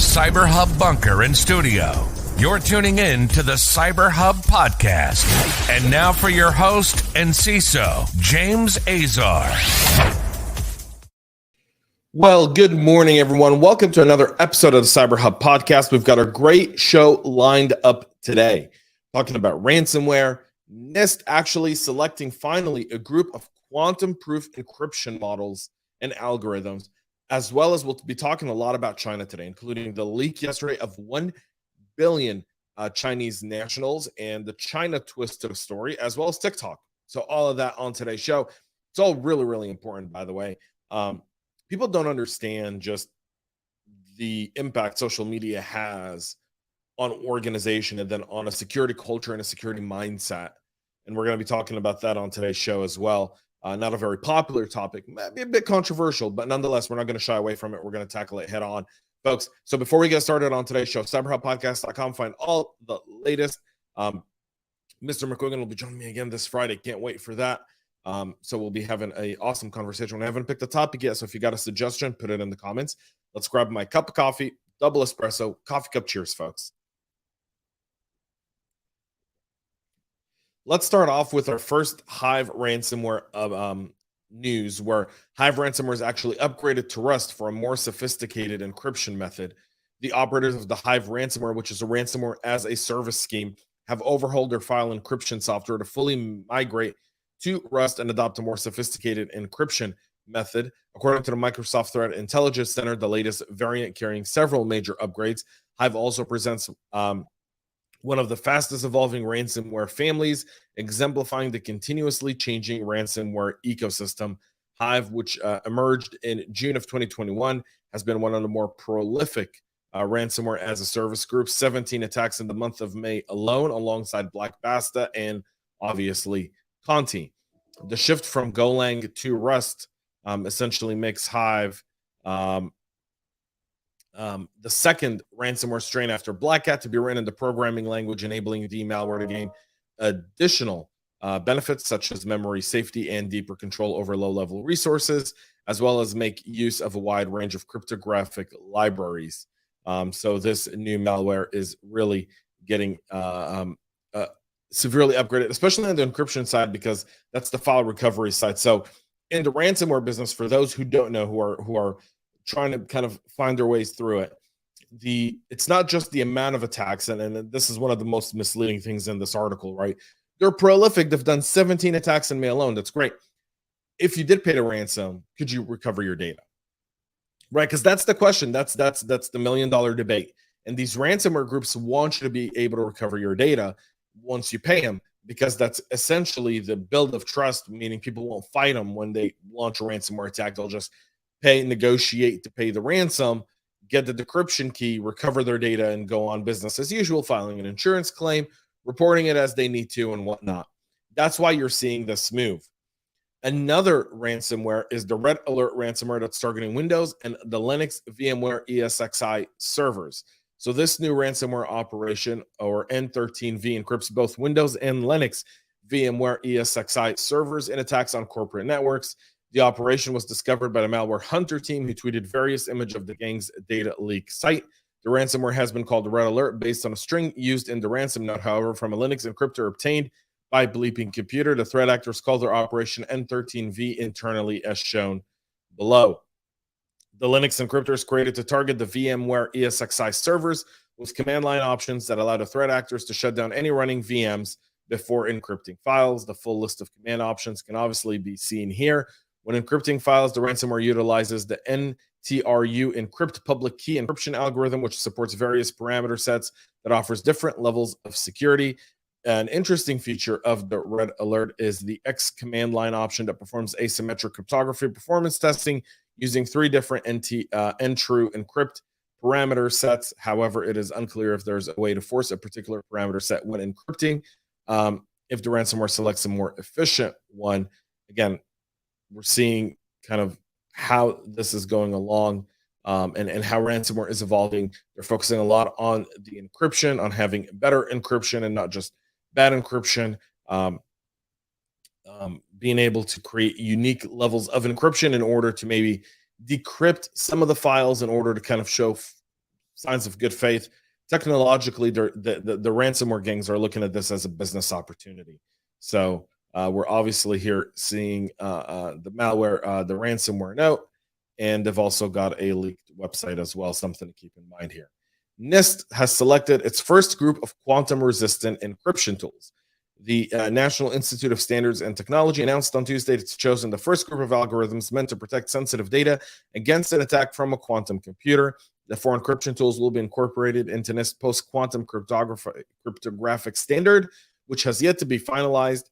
CyberHub bunker and studio. You're tuning in to the CyberHub Podcast. And now for your host and CISO, James Azar. Well, good morning, everyone. Welcome to another episode of the CyberHub Podcast. We've got a great show lined up today, talking about ransomware, NIST actually selecting finally a group of quantum-proof encryption models and algorithms, as well as we'll be talking a lot about China today, including the leak yesterday of 1 billion Chinese nationals and the China twist to the story, as well as TikTok. So all of that on today's show. It's all really, really important, by the way. People don't understand just the impact social media has on organization and then on a security culture and a security mindset. And we're going to be talking about that on today's show as well. Not a very popular topic, maybe a bit controversial, but nonetheless, we're not going to shy away from it. We're going to tackle it head on, folks. So before we get started on today's show, cyberhubpodcast.com, find all the latest. Mr. McQuiggan will be joining me again this Friday. Can't wait for that. So we'll be having an awesome conversation. I haven't picked a topic yet, so if you got a suggestion, put it in the comments. Let's grab my cup of coffee, double espresso, coffee cup. Cheers, folks. Let's start off with our first Hive ransomware news, where Hive ransomware is actually upgraded to Rust for a more sophisticated encryption method. The operators of the Hive ransomware, which is a ransomware as a service scheme, have overhauled their file encryption software to fully migrate to Rust and adopt a more sophisticated encryption method. According to the Microsoft Threat Intelligence Center, the latest variant carrying several major upgrades. Hive also presents one of the fastest evolving ransomware families, exemplifying the continuously changing ransomware ecosystem. Hive, which emerged in June of 2021, has been one of the more prolific ransomware as a service groups. 17 attacks in the month of May alone, alongside Black Basta and obviously Conti. The shift from Golang to Rust essentially makes Hive the second ransomware strain after Black Hat to be written in the programming language, enabling the malware to gain additional benefits such as memory safety and deeper control over low-level resources, as well as make use of a wide range of cryptographic libraries. So this new malware is really getting severely upgraded, especially on the encryption side, because that's the file recovery side. So in the ransomware business, for those who don't know, who are trying to kind of find their ways through it, it's not just the amount of attacks, and this is one of the most misleading things in this article, right? They're prolific. They've done 17 attacks in May alone. That's great. If you did pay the ransom, could you recover your data? Right? Because that's the question. That's the $1 million debate. And these ransomware groups want you to be able to recover your data once you pay them, because that's essentially the build of trust, meaning people won't fight them when they launch a ransomware attack. They'll just negotiate to pay the ransom, get the decryption key, recover their data, and go on business as usual, filing an insurance claim, reporting it as they need to, and whatnot. That's why you're seeing this move. Another ransomware is the RedAlert Ransomware that's targeting Windows and the Linux VMware ESXi servers. So this new ransomware operation, or N13V, encrypts both Windows and Linux VMware ESXi servers in attacks on corporate networks. The operation was discovered by the malware hunter team, who tweeted various images of the gang's data leak site. The ransomware has been called RedAlert based on a string used in the ransom note, however, from a Linux encryptor obtained by Bleeping Computer. The threat actors called their operation N13V internally, as shown below. The Linux encryptor is created to target the VMware ESXi servers with command line options that allow the threat actors to shut down any running VMs before encrypting files. The full list of command options can obviously be seen here. When encrypting files, the ransomware utilizes the NTRU encrypt public key encryption algorithm, which supports various parameter sets that offers different levels of security. An interesting feature of the RedAlert is the X command line option that performs asymmetric cryptography performance testing using 3 different NTRU encrypt parameter sets. However, it is unclear if there's a way to force a particular parameter set when encrypting. If the ransomware selects a more efficient one, again, we're seeing kind of how this is going along, and how ransomware is evolving. They're focusing a lot on the encryption, on having better encryption and not just bad encryption, being able to create unique levels of encryption in order to maybe decrypt some of the files in order to kind of show signs of good faith. Technologically, the ransomware gangs are looking at this as a business opportunity. So we're obviously here seeing the malware, the ransomware note, and they've also got a leaked website as well, something to keep in mind here. NIST has selected its first group of quantum-resistant encryption tools. The National Institute of Standards and Technology announced on Tuesday it's chosen the first group of algorithms meant to protect sensitive data against an attack from a quantum computer. The four encryption tools will be incorporated into NIST post-quantum cryptographic standard, which has yet to be finalized.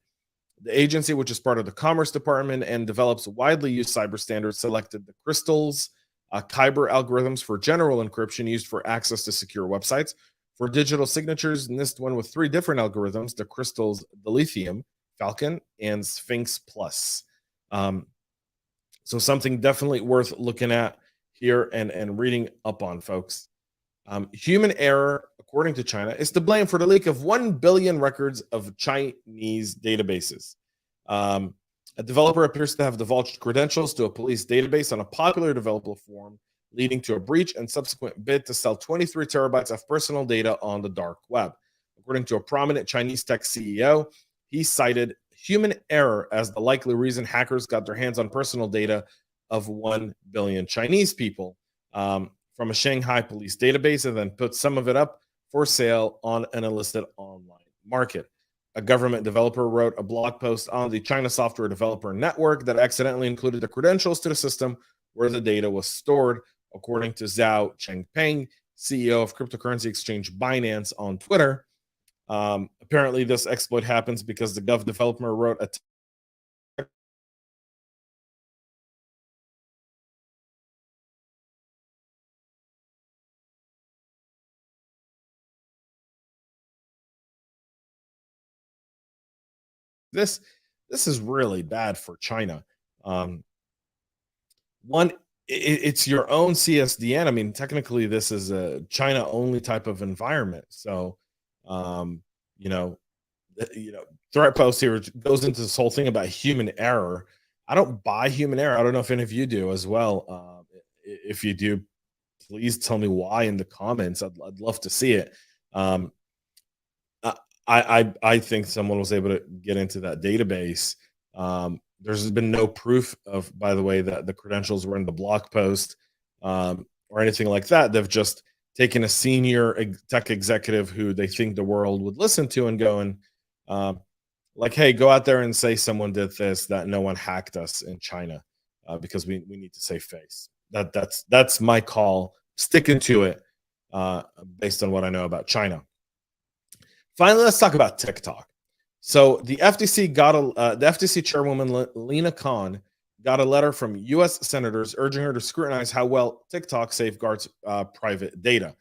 The agency, which is part of the Commerce Department and develops widely used cyber standards, selected the Crystals Kyber algorithms for general encryption used for access to secure websites. For digital signatures, NIST went with three different algorithms: the Crystals, the Lithium, Falcon, and Sphinx Plus. So something definitely worth looking at here and reading up on, folks. Human error, according to China, is to blame for the leak of 1 billion records of Chinese databases. A developer appears to have divulged credentials to a police database on a popular developer forum, leading to a breach and subsequent bid to sell 23 terabytes of personal data on the dark web. According to a prominent Chinese tech CEO, he cited human error as the likely reason hackers got their hands on personal data of 1 billion Chinese people from a Shanghai police database, and then put some of it up for sale on an illicit online market. A government developer wrote a blog post on the China Software Developer Network that accidentally included the credentials to the system where the data was stored, according to Zhao Chengpeng, CEO of cryptocurrency exchange Binance, on Twitter. Apparently, this exploit happens because the Gov developer wrote a this is really bad for China. One, it's your own CSDN. I mean, technically, this is a China only type of environment. So, you know, threat post here goes into this whole thing about human error. I don't buy human error. I don't know if any of you do as well. If you do, please tell me why in the comments. I'd love to see it. I think someone was able to get into that database. There's been no proof of, by the way, that the credentials were in the blog post or anything like that. They've just taken a senior tech executive who they think the world would listen to and going, like, hey, go out there and say someone did this, that no one hacked us in China because we need to save face. That's my call. Sticking to it based on what I know about China. Finally, let's talk about TikTok. So the FTC the FTC chairwoman Lena Khan got a letter from U.S. senators urging her to scrutinize how well TikTok safeguards private data.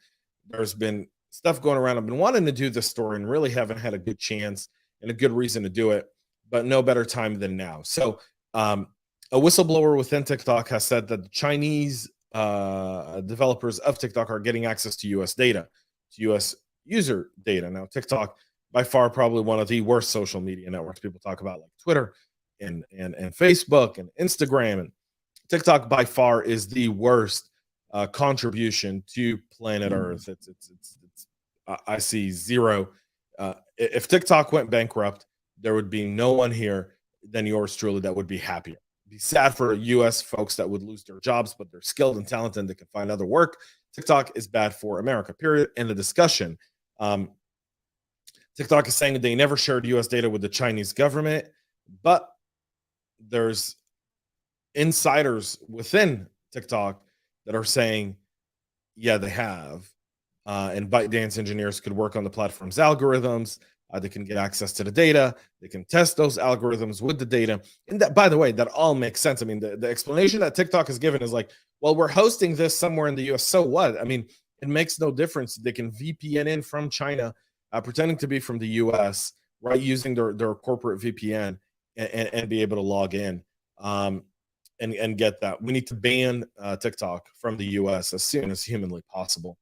There's been stuff going around. I've been wanting to do this story and really haven't had a good chance and a good reason to do it, but no better time than now. So a whistleblower within TikTok has said that the Chinese developers of TikTok are getting access to U.S. data, to U.S. user data. Now, TikTok, by far, probably one of the worst social media networks. People talk about, like Twitter and Facebook and Instagram, and TikTok by far is the worst contribution to planet Earth. I see zero. If TikTok went bankrupt, there would be no one here than yours truly that would be happier. It'd be sad for U.S. folks that would lose their jobs, but they're skilled and talented and they can find other work. TikTok is bad for America, period. End of discussion. TikTok is saying that they never shared U.S. data with the Chinese government, but there's insiders within TikTok that are saying, yeah, they have. And ByteDance engineers could work on the platform's algorithms. They can get access to the data. They can test those algorithms with the data. And that, by the way, that all makes sense. I mean, the explanation that TikTok has given is like, well, we're hosting this somewhere in the U.S. So what? I mean, it makes no difference. They can VPN in from China, pretending to be from the U.S., right, using their corporate VPN and be able to log in and get that. We need to ban TikTok from the U.S. as soon as humanly possible.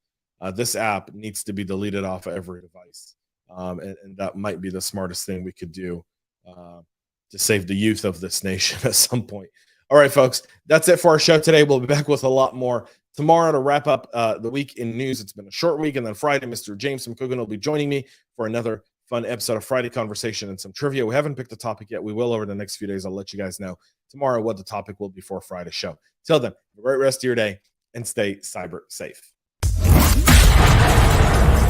This app needs to be deleted off of every device. And that might be the smartest thing we could do to save the youth of this nation at some point. All right, folks, that's it for our show today. We'll be back with a lot more Tomorrow to wrap up the week in news. It's been a short week, and then Friday, Mr. James Coogan will be joining me for another fun episode of Friday Conversation and some trivia. We haven't picked a topic yet. We will over the next few days. I'll let you guys know tomorrow what the topic will be for Friday's show. Till then, have a great rest of your day and stay cyber safe.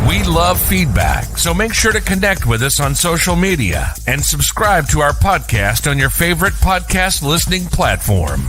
We love feedback, so make sure to connect with us on social media and subscribe to our podcast on your favorite podcast listening platform.